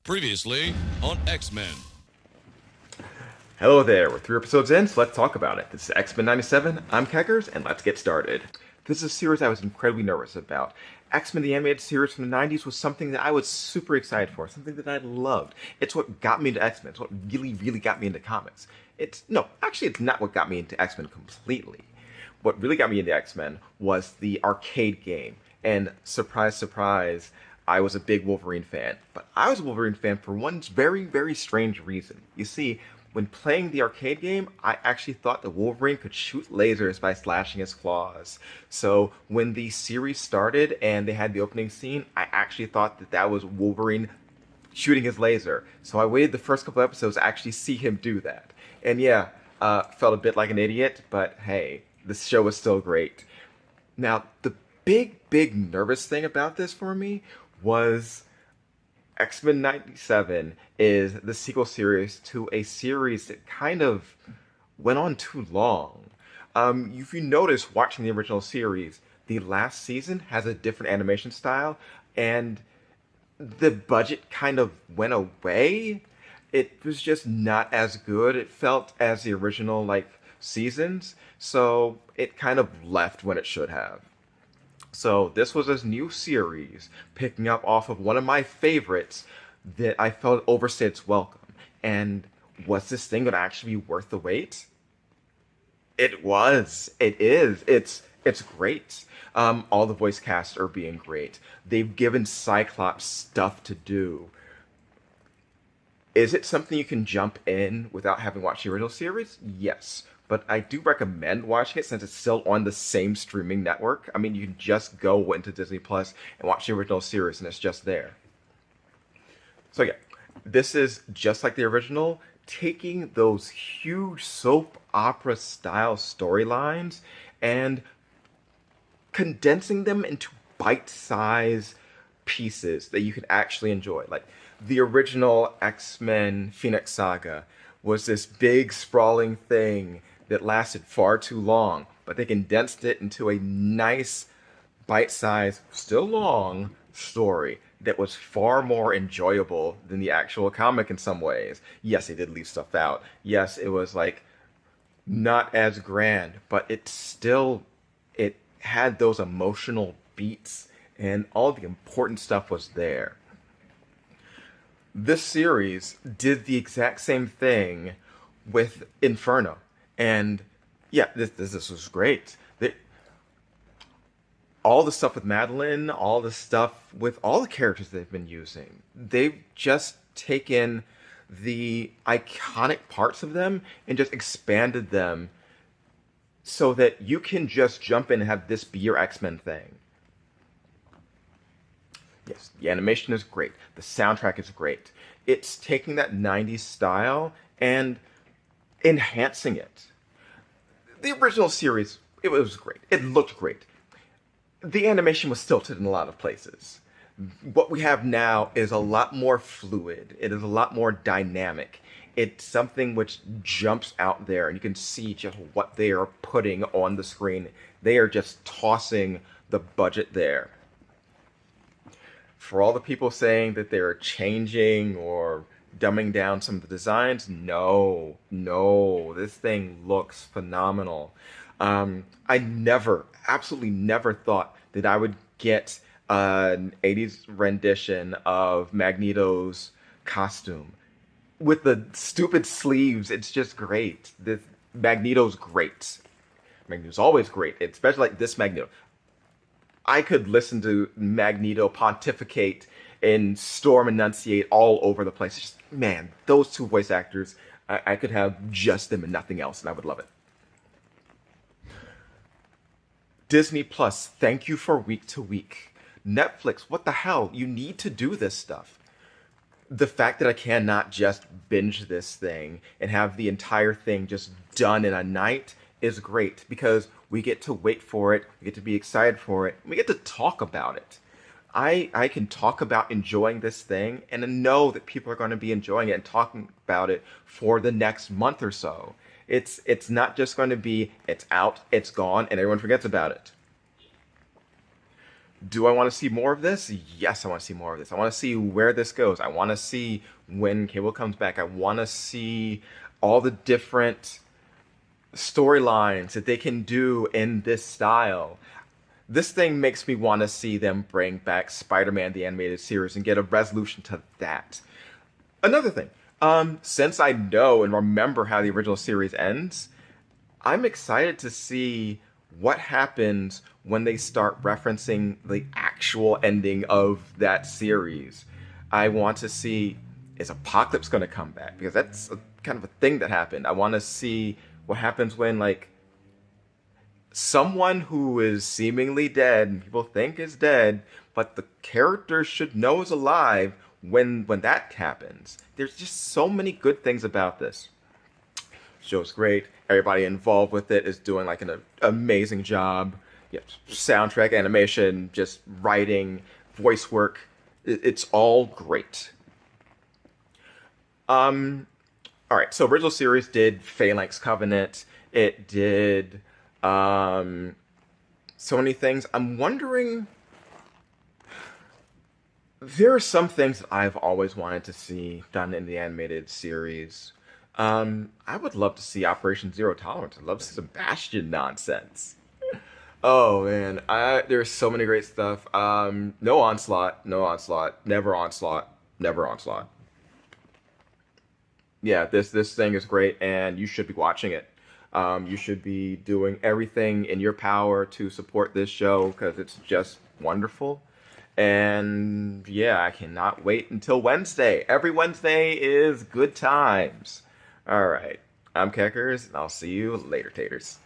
Previously on X-Men. Hello there, we're 3 episodes in, so let's talk about it. This is X-Men 97, I'm Keckers, and let's get started. This is a series I was incredibly nervous about. X-Men the Animated Series from the 90s was something that I was super excited for, something that I loved. It's what got me into X-Men, it's what really got me into comics. It's not what got me into X-Men completely. What really got me into X-Men was the arcade game, and surprise, surprise, I was a big Wolverine fan. But I was a Wolverine fan for one very strange reason. You see, when playing the arcade game, I actually thought that Wolverine could shoot lasers by slashing his claws. So when the series started and they had the opening scene, I actually thought that that was Wolverine shooting his laser. So I waited the first couple episodes to actually see him do that. And yeah, felt a bit like an idiot, but hey, the show was still great. Now, the big nervous thing about this for me was X-Men 97 is the sequel series to a series that kind of went on too long. If you notice watching the original series, the last season has a different animation style, and the budget kind of went away. It was just not as good. It felt as the original seasons, so it kind of left when it should have. So this was a new series picking up off of one of my favorites that I felt overstayed its welcome. And was this thing going to actually be worth the wait? It was. It is. It's great. All the voice casts are being great. They've given Cyclops stuff to do. Is it something you can jump in without having watched the original series? Yes. But I do recommend watching it since it's still on the same streaming network. I mean, you can just go into Disney Plus and watch the original series, and it's just there. So yeah, this is just like the original, taking those huge soap opera style storylines and condensing them into bite-sized pieces that you can actually enjoy. Like the original X-Men Phoenix Saga was this big sprawling thing that lasted far too long, but they condensed it into a nice bite-sized, still long story that was far more enjoyable than the actual comic in some ways. Yes, they did leave stuff out. Yes, it was not as grand, but it had those emotional beats and all the important stuff was there. This series did the exact same thing with Inferno. And yeah, this was great. All the stuff with Madeline, all the stuff with all the characters they've been using, they've just taken the iconic parts of them and just expanded them so that you can just jump in and have this be your X-Men thing. Yes, the animation is great. The soundtrack is great. It's taking that 90s style and enhancing it. The original series, it was great. It looked great. The animation was stilted in a lot of places. What we have now is a lot more fluid. It is a lot more dynamic. It's something which jumps out there, and you can see just what they are putting on the screen. They are just tossing the budget there. For all the people saying that they're changing or dumbing down some of the designs, no, this thing looks phenomenal. I absolutely never thought that I would get an 80s rendition of Magneto's costume with the stupid sleeves. It's just great. This Magneto's great. Magneto's always great, especially like this Magneto. I could listen to Magneto pontificate and Storm enunciate all over the place. Just, man, those two voice actors, I could have just them and nothing else, and I would love it. Disney Plus, thank you for week to week. Netflix, what the hell? You need to do this stuff. The fact that I cannot just binge this thing and have the entire thing just done in a night is great because we get to wait for it, we get to be excited for it, we get to talk about it. I can talk about enjoying this thing and know that people are going to be enjoying it and talking about it for the next month or so. It's not just going to be it's out, it's gone, and everyone forgets about it. Do I want to see more of this? Yes, I want to see more of this. I want to see where this goes. I want to see when Cable comes back. I want to see all the different storylines that they can do in this style. This thing makes me want to see them bring back Spider-Man the animated series and get a resolution to that. Another thing, since I know and remember how the original series ends, I'm excited to see what happens when they start referencing the actual ending of that series. I want to see, is Apocalypse going to come back? Because that's kind of a thing that happened. I want to see what happens when, like, someone who is seemingly dead and people think is dead, but the character should know is alive when that happens. There's just so many good things about this. Show's great. Everybody involved with it is doing like an amazing job. Yeah, soundtrack, animation, just writing, voice work. It's all great. All right. So original series did Phalanx Covenant. It did so many things. I'm wondering. There are some things that I've always wanted to see done in the animated series. I would love to see Operation Zero Tolerance. I'd love to see some Bastion nonsense. Oh man, there's so many great stuff. No Onslaught, no Onslaught, never Onslaught, never Onslaught. Yeah, this thing is great, and you should be watching it. You should be doing everything in your power to support this show because it's just wonderful. And yeah, I cannot wait until Wednesday. Every Wednesday is good times. All right, I'm Keckers, and I'll see you later, taters.